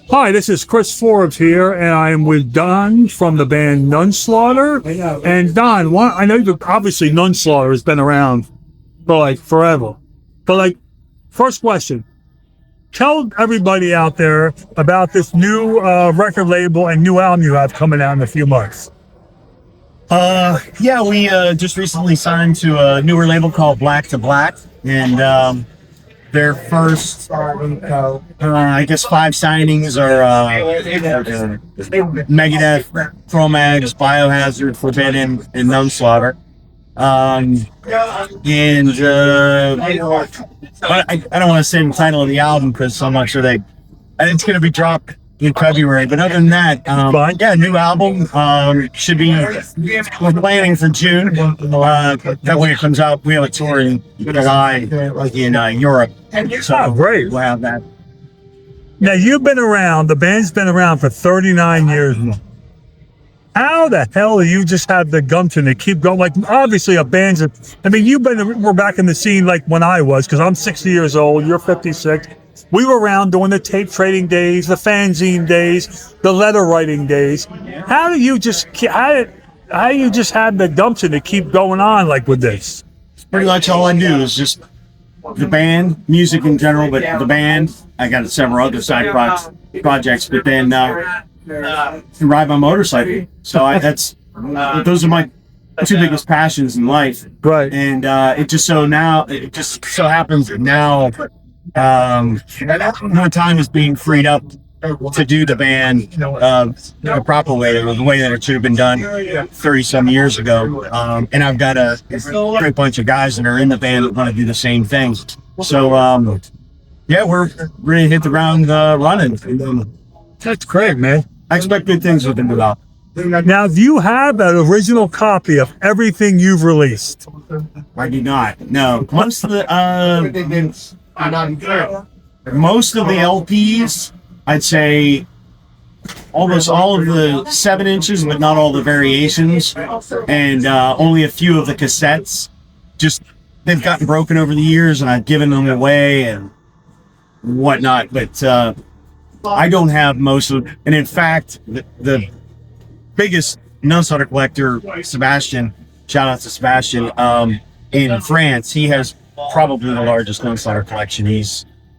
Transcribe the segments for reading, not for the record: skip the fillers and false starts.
Hi, this is Chris Forbes here, and I am with Don from the band Nun Slaughter. And Don, I know that obviously Nun Slaughter has been around for like forever. But like, first question, tell everybody out there about this new record label and new album you have coming out in a few months. Yeah, we just recently signed to a newer label called Black to Black, and their first, I guess, 5 signings are Megadeth, Chromags, Biohazard, Forbidden, and Nun Slaughter. But I don't want to say the title of the album because I'm not sure it's going to be dropped in February. But other than that, yeah, new album should be. We're planning for June. That way it comes out. We have a tour in July in Europe. So Great. we'll have that. Now, you've been around, the band's been around for 39 years now. How the hell do you just have the gumption to keep going? Like, obviously, we're back in the scene like when I was, because I'm 60 years old, you're 56. We were around doing the tape trading days, the fanzine days, the letter writing days. How do you just have the gumption to keep going on like with this? Pretty much all I do is just the band, music in general, but the band. I got several other side projects, but then ride my motorcycle. So those are my 2 biggest passions in life. Right. And it just so happens that now more time is being freed up to do the band the proper way, the way that it should have been done 30-some years ago. And I've got a great bunch of guys that are in the band that want to do the same thing. So yeah, we're ready to hit the ground running. That's great, man. I expect good things with the new album. Now, do you have an original copy of everything you've released? I do not. No. Most of the LPs, I'd say almost all of the 7 inches, but not all the variations, and only a few of the cassettes. Just they've gotten broken over the years, and I've given them away and whatnot. But I don't have most of them. And in fact, the biggest Nun Slaughter collector, Sebastian, shout out to Sebastian, in France, he has probably the largest Nun Slaughter collection. He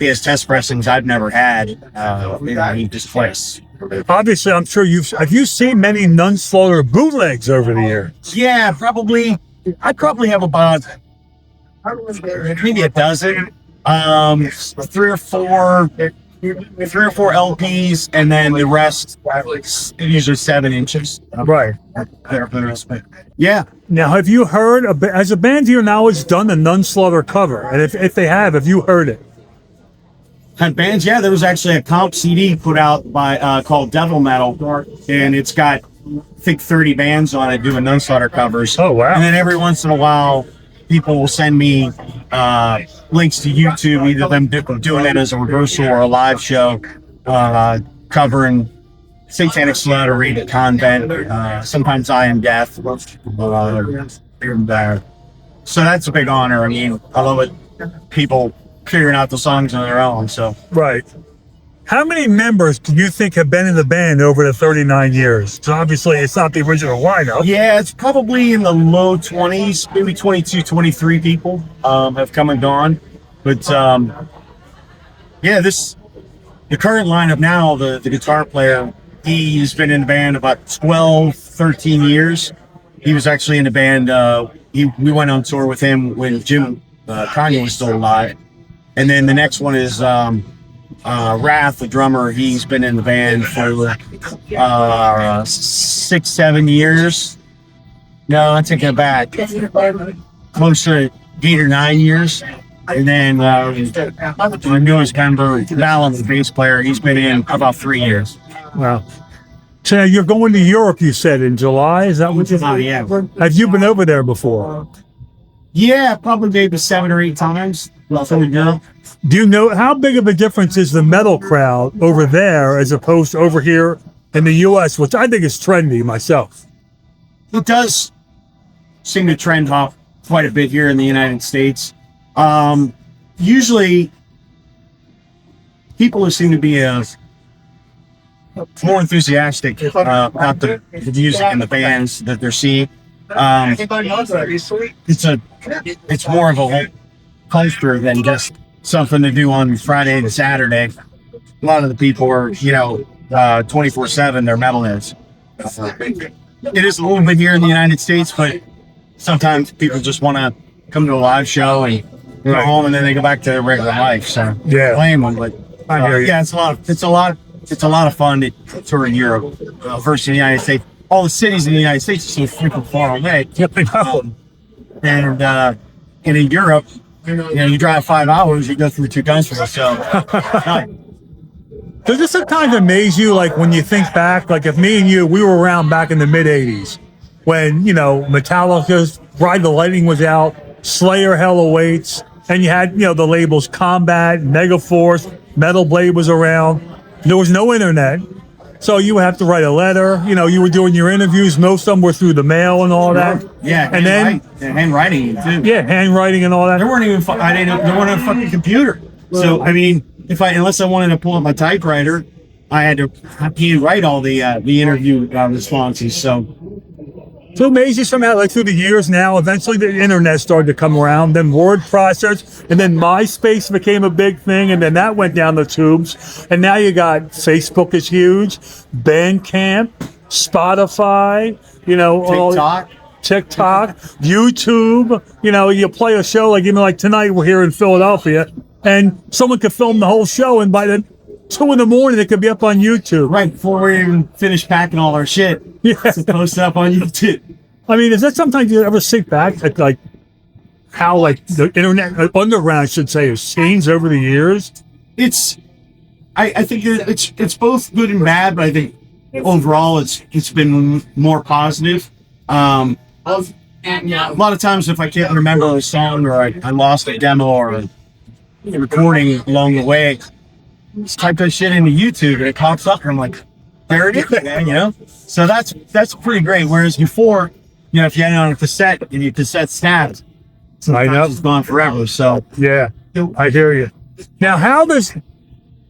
has test pressings I've never had. He just collects. Obviously, I'm sure have you seen many Nun Slaughter bootlegs over the years? Yeah, probably. I probably have about maybe a dozen, 3 or 4 LPs, and then the rest usually 7 inches. Right. Yeah. Now, have you heard, has a band to your knowledge done the Nun Slaughter cover? And if they have you heard it? And bands, yeah, there was actually a comp CD put out by called Devil Metal, and it's got, I think, 30 bands on it doing Nun Slaughter covers. Oh, wow. And then every once in a while, people will send me links to YouTube, either them doing it as a rehearsal or a live show, covering Satanic Slaughter, Raid at Convent, sometimes I Am Death. So that's a big honor. I mean, I love it. People figuring out the songs on their own. So right. How many members do you think have been in the band over the 39 years? So obviously, it's not the original lineup. Yeah, it's probably in the low 20s, maybe 22, 23 people have come and gone. But yeah, the current lineup now, the guitar player, he's been in the band about 12, 13 years. He was actually in the band. We went on tour with him when Jim Kanye was still alive. And then the next one is Wrath, the drummer. He's been in the band for 6, 7 years. No, I take that back. Close to 8 or 9 years. And then the newest member, Malin, the bass player, he's been in about 3 years. Wow. So you're going to Europe, you said, in July? Is that what you said? Yeah. Have you been over there before? Yeah, probably maybe 7 or 8 times. Do you know how big of a difference is the metal crowd over there as opposed to over here in the U.S., which I think is trendy myself? It does seem to trend off quite a bit here in the United States. Usually, people who seem to be more enthusiastic about the music and the bands that they're seeing. It's more of a whole culture than just something to do on Friday and Saturday. A lot of the people are, 24/7, they're metalheads. It is a little bit here in the United States, but sometimes people just want to come to a live show and go home, and then they go back to their regular life. So Yeah. blame them, but yeah, it's a lot of fun to tour in Europe versus the United States. All the cities in the United States are so freaking far away. And in Europe, you drive 5 hours, you go through 2 countries. So does it sometimes amaze you, like when you think back, like if me and you, we were around back in the mid '80s when Metallica's Ride the Lightning was out, Slayer Hell Awaits, and you had the labels Combat, Megaforce, Metal Blade was around. There was no internet, so you would have to write a letter. You were doing your interviews. Most of them were through the mail and all that. Yeah, and then handwriting too. Yeah, handwriting and all that. There weren't even there weren't a fucking computer. So I mean, unless I wanted to pull up my typewriter, I had to handwrite all the interview responses. So it amazes you somehow, like through the years now, eventually the internet started to come around, then word processors, and then MySpace became a big thing, and then that went down the tubes. And now you got Facebook is huge, Bandcamp, Spotify, TikTok, YouTube. You play a show like even like tonight we're here in Philadelphia, and someone could film the whole show, and by the 2 in the morning it could be up on YouTube. Right before we even finish packing all our shit. Yeah. To post it up on YouTube. I mean, is that sometimes you ever think back at like how like the internet underground, I should say, has changed over the years? I think it's both good and bad, but I think overall it's been more positive. A lot of times if I can't remember a song or I lost a demo or a recording along the way, just type that shit into YouTube and it pops up and I'm like, there it is, man, So that's pretty great. Whereas before, if you had it on a cassette and your cassette snapped, sometimes it's gone forever. So yeah, I hear you. Now, how do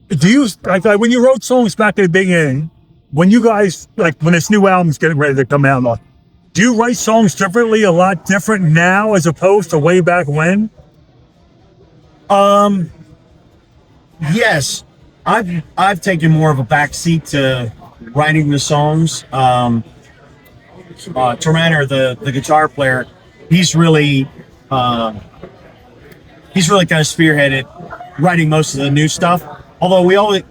you like when you wrote songs back at the beginning? When you guys when this new album's getting ready to come out, do you write songs differently, a lot different now as opposed to way back when? Yes, I've taken more of a backseat to writing the songs. Tormentor, the guitar player, he's really kind of spearheaded writing most of the new stuff. Although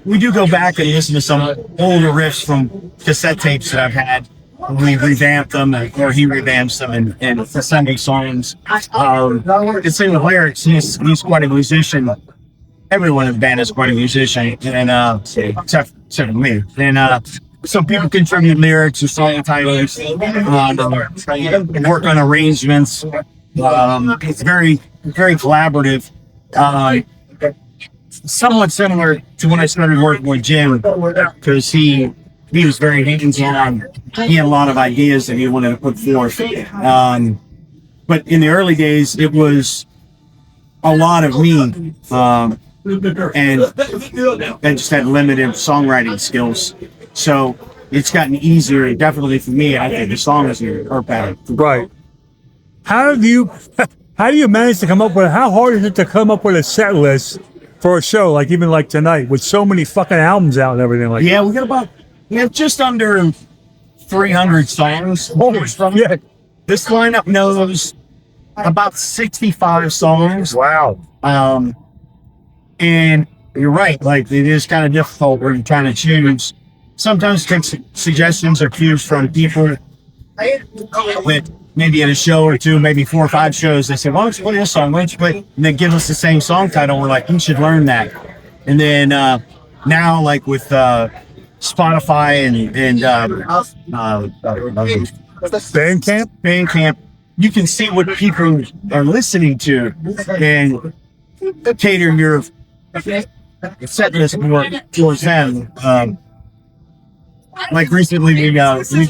we do go back and listen to some older riffs from cassette tapes that I've had. We revamped them, or he revamps them, and Sunday songs. The same with lyrics. He's quite a musician. Everyone in the band is quite a musician, and except for me. And some people contribute lyrics or song titles, work on arrangements. It's very, very collaborative. Somewhat similar to when I started working with Jim, because he was very hands-on. He had a lot of ideas that he wanted to put forth. But in the early days, it was a lot of me. And I just had limited songwriting skills. So it's gotten easier, definitely for me. I think the songs are better. Right. How do you manage to come up with, how hard is it to come up with a set list for a show, like even like tonight, with so many fucking albums out and everything like that? Yeah, we have just under 300 songs. Yeah. This lineup knows about 65 songs. Wow. And you're right, it is kind of difficult when you're trying to choose. Sometimes take suggestions or cues from people with maybe in a show or two, maybe 4 or 5 shows. They say, "Why don't you put this song? Why don't you put?" And they give us the same song title. We're like, "You should learn that." And then now, with Spotify and Bandcamp, you can see what people are listening to and cater your set list more towards them. Recently, we've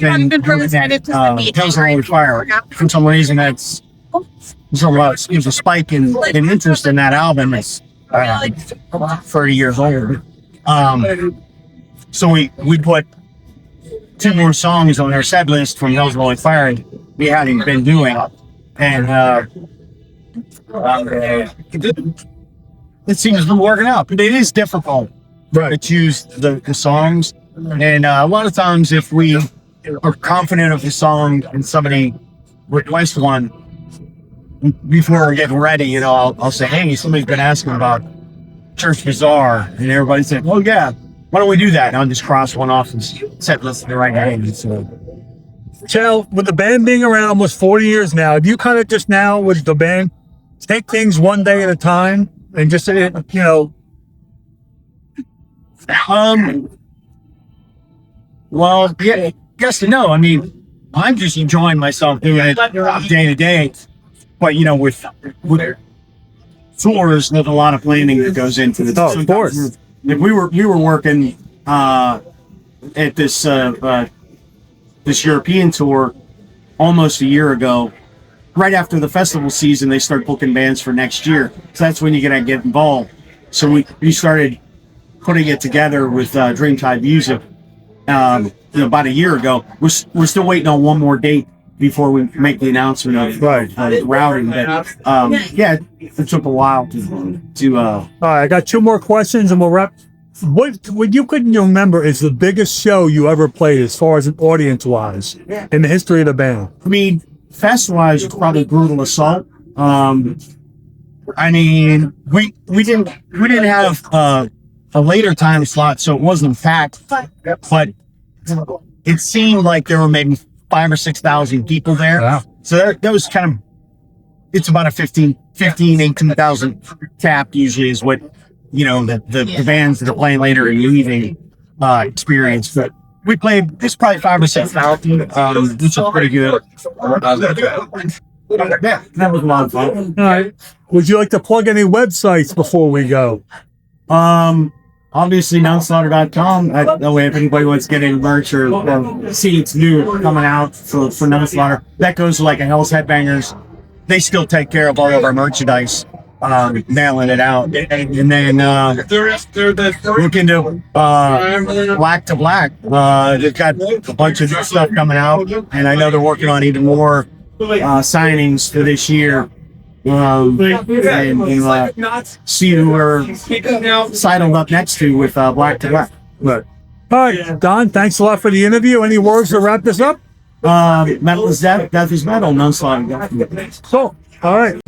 been doing that Hills on Fire. For some reason, there's a spike in interest in that album. It's 30 years old. So we put 2 more songs on our set list from Hell's Holy Fire we hadn't been doing, and it seems to be working out. But it is difficult to choose the songs, and a lot of times if we are confident of the song and somebody requests one before we're getting ready, you know, I'll say, hey, somebody's been asking about Church Bazaar, and everybody said, oh yeah, why don't we do that? And I'll just cross one off and set list the right name. So, Chell, with the band being around almost 40 years now, have you kind of just now with the band take things one day at a time and just, you know? Well, yeah, yes and no. I mean, I'm just enjoying myself doing it day to day. But, you know, with tours, there's a lot of planning that goes into the. Oh, of course. If we were working at this this European tour almost a year ago. Right after the festival season, they start booking bands for next year. So that's when you're gonna get involved. So we started putting it together with Dreamtime Music. You know, about a year ago. We're still waiting on one more date before we make the announcement of routing. But yeah, it took a while to All right, I got 2 more questions and we'll wrap. What you couldn't remember is the biggest show you ever played as far as an audience-wise in the history of the band? I mean, fest-wise, it's probably Brutal Assault. I mean, we didn't have a later time slot, so it wasn't packed, but it seemed like there were maybe 5,000 or 6,000 people there. Wow. So that was kind of, it's about a 18,000 cap usually is what, you know, the bands that are playing later and leaving experience. But we played, it's probably 5,000 or 6,000, which is pretty good. Yeah, that was a lot of fun. All right. Would you like to plug any websites before we go? Obviously, Nunslaughter.com. That way, if anybody wants to get any merch or see it's new coming out for Nunslaughter, that goes to like a Hell's Headbangers. They still take care of all of our merchandise, mailing it out. And then look into Black to Black. They've got a bunch of new stuff coming out, and I know they're working on even more signings for this year. And see who we're sidled up next to with Black to Black. Right. All right, Don, thanks a lot for the interview. Any words to wrap this up? Metal is death, death is metal, Nun Slaughter. Cool. All right.